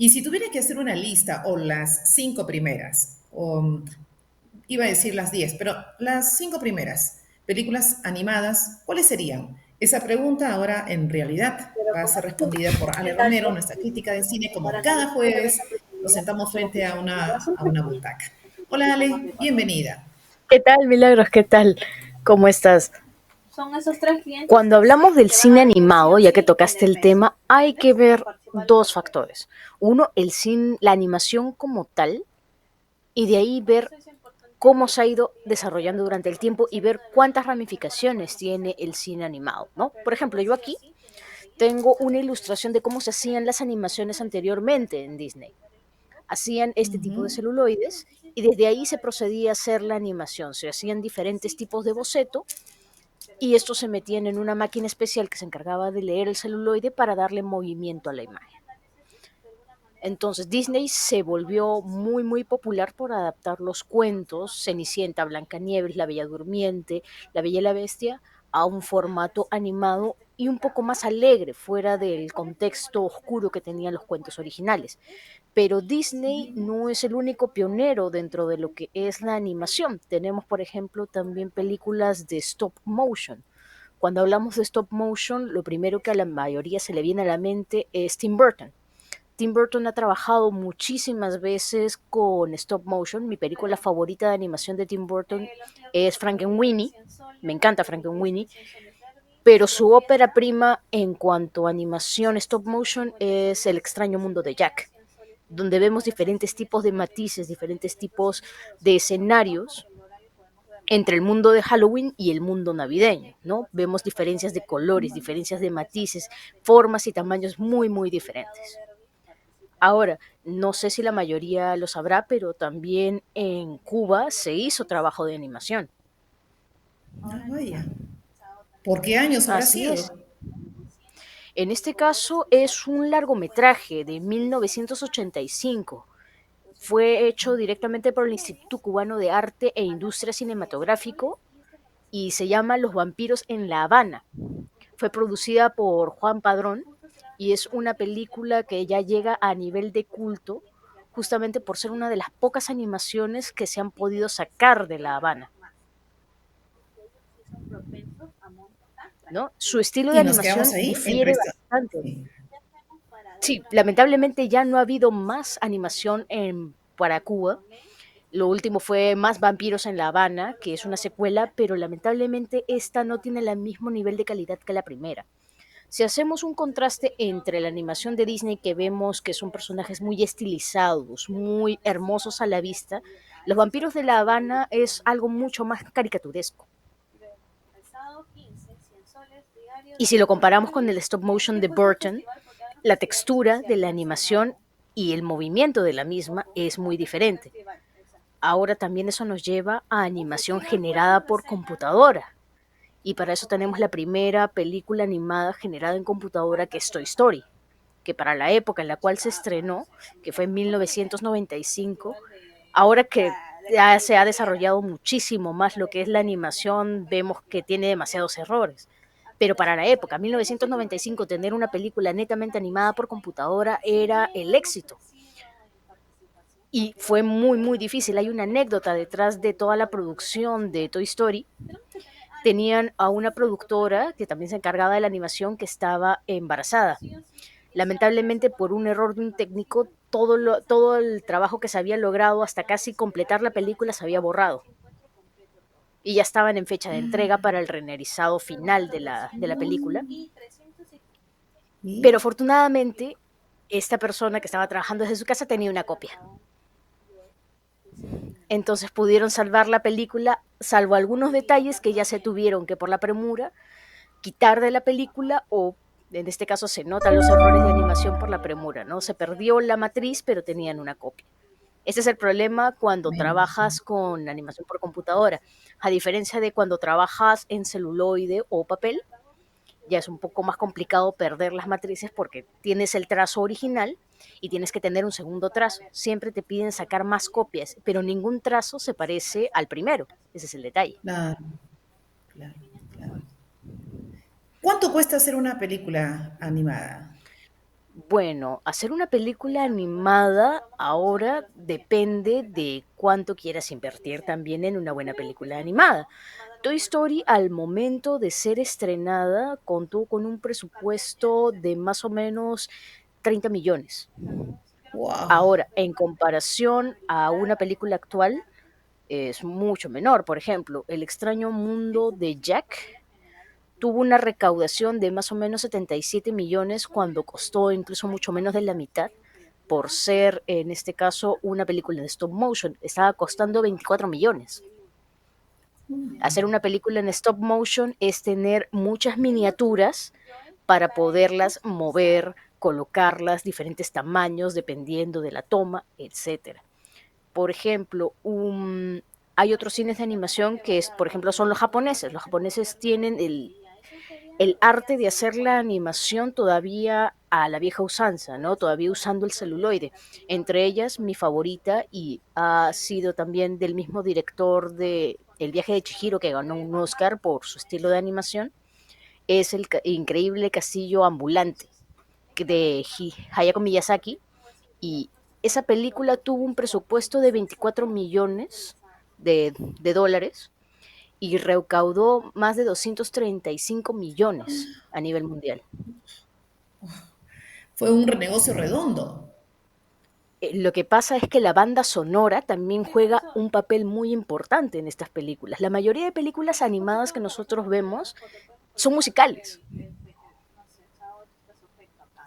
Y si tuviera que hacer una lista o las cinco primeras, o iba a decir las 10, pero las cinco primeras películas animadas, ¿cuáles serían? Esa pregunta ahora en realidad va a ser respondida por Ale Romero, nuestra crítica de cine, como cada jueves nos sentamos frente a una butaca. Hola Ale, bienvenida. ¿Qué tal, Milagros? ¿Qué tal? ¿Cómo estás? Cuando hablamos del cine animado, ya que tocaste el tema, hay que ver dos factores. Uno, la animación como tal, y de ahí ver cómo se ha ido desarrollando durante el tiempo y ver cuántas ramificaciones tiene el cine animado, ¿no? Por ejemplo, yo aquí tengo una ilustración de cómo se hacían las animaciones anteriormente en Disney. Hacían este tipo de Ujú. celuloides y desde ahí se procedía a hacer la animación. Se hacían diferentes tipos de boceto y estos se metían en una máquina especial que se encargaba de leer el celuloide para darle movimiento a la imagen. Entonces Disney se volvió muy muy popular por adaptar los cuentos Cenicienta, Blancanieves, La Bella Durmiente, La Bella y la Bestia a un formato animado y un poco más alegre, fuera del contexto oscuro que tenían los cuentos originales. Pero Disney no es el único pionero dentro de lo que es la animación. Tenemos, por ejemplo, también películas de stop motion. Cuando hablamos de stop motion, lo primero que a la mayoría se le viene a la mente es Tim Burton. Tim Burton ha trabajado muchísimas veces con stop motion. Mi película favorita de animación de Tim Burton es Frankenweenie. Me encanta Frankenweenie. Pero su ópera prima en cuanto a animación stop motion es El extraño mundo de Jack, donde vemos diferentes tipos de matices, diferentes tipos de escenarios entre el mundo de Halloween y el mundo navideño, ¿no? Vemos diferencias de colores, diferencias de matices, formas y tamaños muy, muy diferentes. Ahora, no sé si la mayoría lo sabrá, pero también en Cuba se hizo trabajo de animación. Ah, vaya. ¿Por qué años habrá Así es. sido? En este caso es un largometraje de 1985. Fue hecho directamente por el Instituto Cubano de Arte e Industria Cinematográfico y se llama Los vampiros en La Habana. Fue producida por Juan Padrón y es una película que ya llega a nivel de culto justamente por ser una de las pocas animaciones que se han podido sacar de La Habana, ¿no? Su estilo de Y nos quedamos animación ahí, el difiere resto. bastante. Sí. Sí, lamentablemente ya no ha habido más animación para Cuba. Lo último fue Más vampiros en La Habana, que es una secuela, pero lamentablemente esta no tiene el mismo nivel de calidad que la primera. Si hacemos un contraste entre la animación de Disney, que vemos que son personajes muy estilizados, muy hermosos a la vista, Los vampiros de La Habana es algo mucho más caricaturesco. Y si lo comparamos con el stop motion de Burton, la textura de la animación y el movimiento de la misma es muy diferente. Ahora también eso nos lleva a animación generada por computadora. Y para eso tenemos la primera película animada generada en computadora, que es Toy Story, que para la época en la cual se estrenó, que fue en 1995, ahora que ya se ha desarrollado muchísimo más lo que es la animación, vemos que tiene demasiados errores. Pero para la época, 1995, tener una película netamente animada por computadora era el éxito. Y fue muy, muy difícil. Hay una anécdota detrás de toda la producción de Toy Story. Tenían a una productora que también se encargaba de la animación, que estaba embarazada. Lamentablemente, por un error de un técnico, todo el trabajo que se había logrado hasta casi completar la película se había borrado. Y ya estaban en fecha de entrega para el renderizado final de la película. Pero ¿Y? afortunadamente, esta persona que estaba trabajando desde su casa tenía una copia. Entonces pudieron salvar la película, salvo algunos detalles que ya se tuvieron que, por la premura, quitar de la película, o en este caso se notan los errores de animación por la premura, ¿no? Se perdió la matriz, pero tenían una copia. Ese es el problema cuando Me imagino. trabajas con animación por computadora. A diferencia de cuando trabajas en celuloide o papel, ya es un poco más complicado perder las matrices porque tienes el trazo original y tienes que tener un segundo trazo. Siempre te piden sacar más copias, pero ningún trazo se parece al primero. Ese es el detalle. Claro, claro, claro. ¿Cuánto cuesta hacer una película animada? Bueno, hacer una película animada ahora depende de cuánto quieras invertir también en una buena película animada. Toy Story, al momento de ser estrenada, contó con un presupuesto de más o menos 30 millones. Wow. Ahora, en comparación a una película actual, es mucho menor. Por ejemplo, El extraño mundo de Jack tuvo una recaudación de más o menos 77 millones cuando costó incluso mucho menos de la mitad por ser, en este caso, una película de stop motion. Estaba costando 24 millones. Hacer una película en stop motion es tener muchas miniaturas para poderlas mover, colocarlas, diferentes tamaños dependiendo de la toma, etcétera. Por ejemplo, hay otros cines de animación que es, por ejemplo, son los japoneses. Los japoneses tienen el arte de hacer la animación todavía a la vieja usanza, ¿no? Todavía usando el celuloide. Entre ellas, mi favorita, y ha sido también del mismo director de El viaje de Chihiro, que ganó un Oscar por su estilo de animación, es el increíble castillo ambulante de Hayao Miyazaki. Y esa película tuvo un presupuesto de 24 millones de dólares y recaudó más de 235 millones a nivel mundial. Fue un negocio redondo. Lo que pasa es que la banda sonora también juega un papel muy importante en estas películas. La mayoría de películas animadas que nosotros vemos son musicales.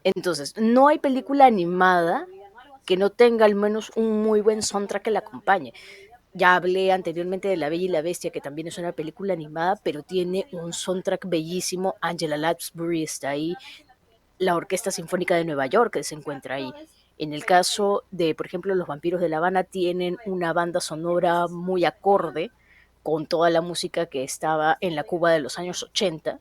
Entonces, no hay película animada que no tenga al menos un muy buen soundtrack que la acompañe. Ya hablé anteriormente de La Bella y la Bestia, que también es una película animada, pero tiene un soundtrack bellísimo. Angela Lansbury está ahí, la Orquesta Sinfónica de Nueva York que se encuentra ahí. En el caso de, por ejemplo, Los Vampiros de La Habana, tienen una banda sonora muy acorde con toda la música que estaba en la Cuba de los años 80.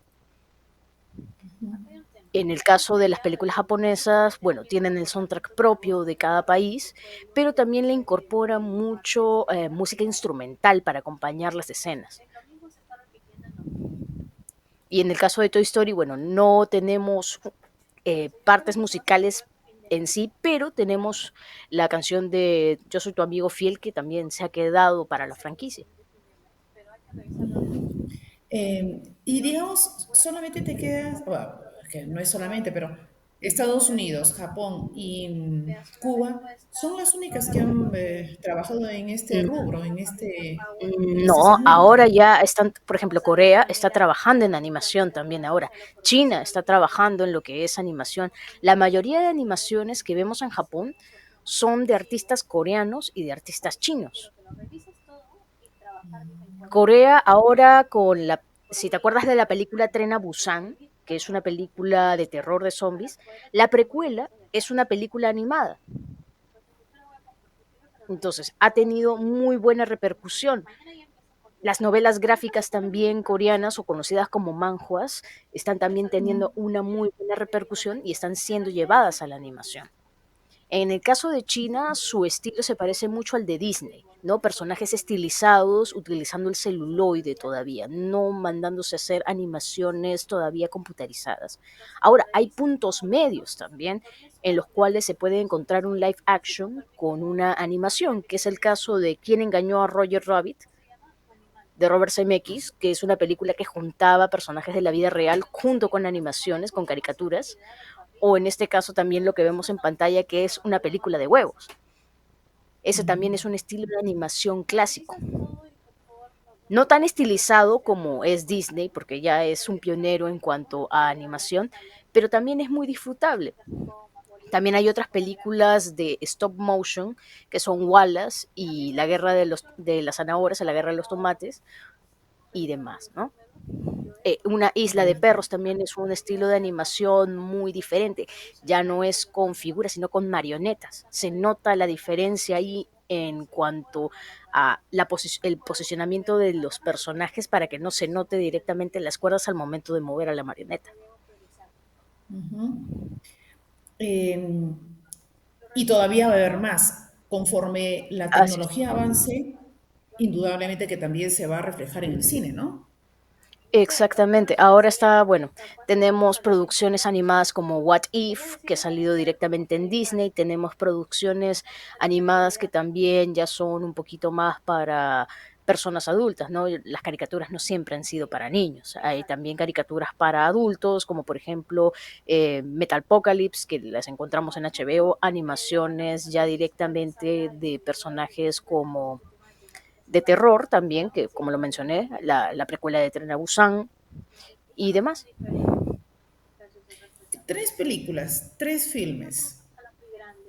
En el caso de las películas japonesas, bueno, tienen el soundtrack propio de cada país, pero también le incorporan mucho música instrumental para acompañar las escenas. Y en el caso de Toy Story, bueno, no tenemos partes musicales en sí, pero tenemos la canción de Yo soy tu amigo fiel, que también se ha quedado para la franquicia. Y digamos, solamente te quedas, bueno, que no es solamente, pero Estados Unidos, Japón y Cuba son las únicas que han trabajado en este rubro, en este No, segmento. ahora ya están, por ejemplo, Corea está trabajando en animación también ahora. China está trabajando en lo que es animación. La mayoría de animaciones que vemos en Japón son de artistas coreanos y de artistas chinos. Corea ahora con la, si te acuerdas de la película Tren a Busan, que es una película de terror de zombies, la precuela es una película animada. Entonces, ha tenido muy buena repercusión. Las novelas gráficas también coreanas o conocidas como manhwas están también teniendo una muy buena repercusión y están siendo llevadas a la animación. En el caso de China, su estilo se parece mucho al de Disney, ¿no? Personajes estilizados, utilizando el celuloide todavía, no mandándose a hacer animaciones todavía computarizadas. Ahora, hay puntos medios también en los cuales se puede encontrar un live action con una animación, que es el caso de Quién engañó a Roger Rabbit, de Robert Zemeckis, que es una película que juntaba personajes de la vida real junto con animaciones, con caricaturas, o en este caso también lo que vemos en pantalla, que es una película de huevos. Ese también es un estilo de animación clásico. No tan estilizado como es Disney, porque ya es un pionero en cuanto a animación, pero también es muy disfrutable. También hay otras películas de stop motion, que son Wallace y La guerra de las zanahorias, la guerra de los tomates y demás, ¿no? Una isla de perros también es un estilo de animación muy diferente. Ya no es con figuras, sino con marionetas. Se nota la diferencia ahí en cuanto a el posicionamiento de los personajes para que no se note directamente las cuerdas al momento de mover a la marioneta. Eh, y todavía va a haber más. Conforme la Así es. tecnología avance, indudablemente que también se va a reflejar en el cine, ¿no? Exactamente. Ahora está, bueno, tenemos producciones animadas como What If, que ha salido directamente en Disney. Tenemos producciones animadas que también ya son un poquito más para personas adultas, ¿no? Las caricaturas no siempre han sido para niños. Hay también caricaturas para adultos, como por ejemplo Metalpocalypse, que las encontramos en HBO, animaciones ya directamente de personajes como de terror también, que como lo mencioné, la precuela de Tren a Busan y demás. Tres películas, tres filmes.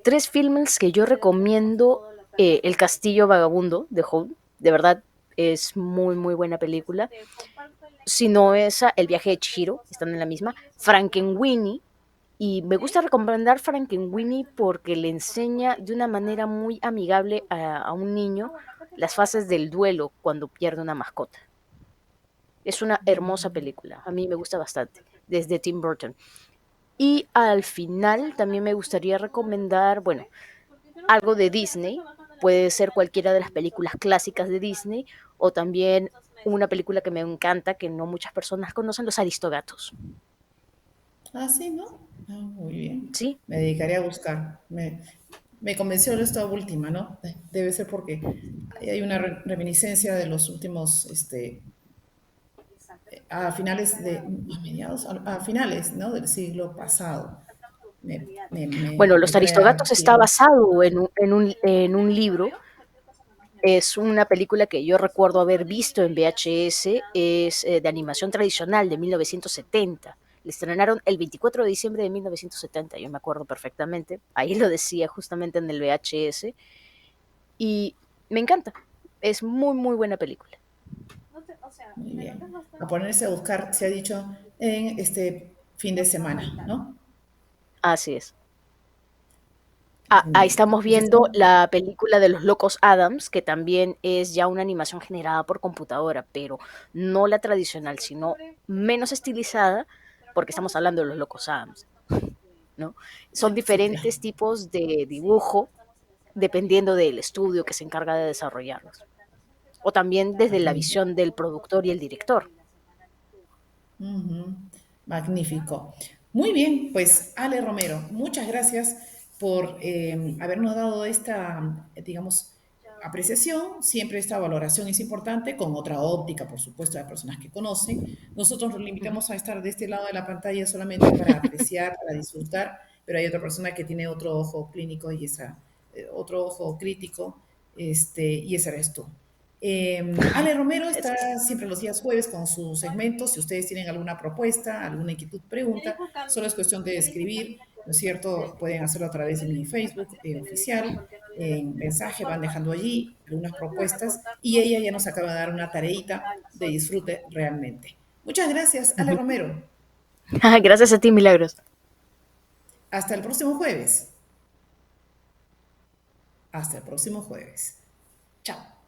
Tres filmes que yo recomiendo, El Castillo Vagabundo de Holt, de verdad es muy muy buena película. Si no esa, El viaje de Chihiro, están en la misma. Frankenweenie, y me gusta recomendar Frankenweenie porque le enseña de una manera muy amigable a un niño las fases del duelo cuando pierde una mascota. Es una hermosa película, a mí me gusta bastante, desde Tim Burton. Y al final también me gustaría recomendar, bueno, algo de Disney, puede ser cualquiera de las películas clásicas de Disney o también una película que me encanta que no muchas personas conocen, Los Aristogatos. Ah, sí, ¿no? Ah, muy bien. ¿Sí? Me dedicaré a buscar. Me convenció esta última, ¿no? Debe ser porque hay una reminiscencia de los últimos, a finales de, a mediados, a finales, ¿no? Del siglo pasado. Bueno, Me Los trae a Aristogatos está pie. basado en un libro. Es una película que yo recuerdo haber visto en VHS, es de animación tradicional de 1970. Le estrenaron el 24 de diciembre de 1970, yo me acuerdo perfectamente. Ahí lo decía justamente en el VHS. Y me encanta. Es muy, muy buena película. Muy bien. A ponerse a buscar, se ha dicho, en este fin de semana, ¿no? Así es. Ah, ahí Bien. estamos Pues viendo la película de los Locos Adams, que también es ya una animación generada por computadora, pero no la tradicional, sino menos estilizada, porque estamos hablando de los Locos Adams, ¿no? Son sí, claro. diferentes tipos de dibujo dependiendo del estudio que se encarga de desarrollarlos. O también desde la Magnífico. visión del productor y el director. Ujú. Magnífico. Muy bien, pues Ale Romero, muchas gracias por habernos dado esta, digamos, apreciación. Siempre esta valoración es importante, con otra óptica, por supuesto, de personas que conocen. Nosotros nos Ujú. limitamos a estar de este lado de la pantalla solamente para apreciar, para disfrutar, pero hay otra persona que tiene otro ojo clínico y otro ojo crítico, y ese eres tú. Ale Romero está Gracias. siempre los días jueves con sus segmentos. Si ustedes tienen alguna propuesta, alguna inquietud, pregunta, solo es cuestión de escribir, ¿no es cierto? Pueden hacerlo a través de mi Facebook oficial, en mensaje, van dejando allí algunas propuestas y ella ya nos acaba de dar una tareita de disfrute realmente. Muchas gracias, Ale Ujú. Romero. Gracias a ti, Milagros. Hasta el próximo jueves. Hasta el próximo jueves. Chao.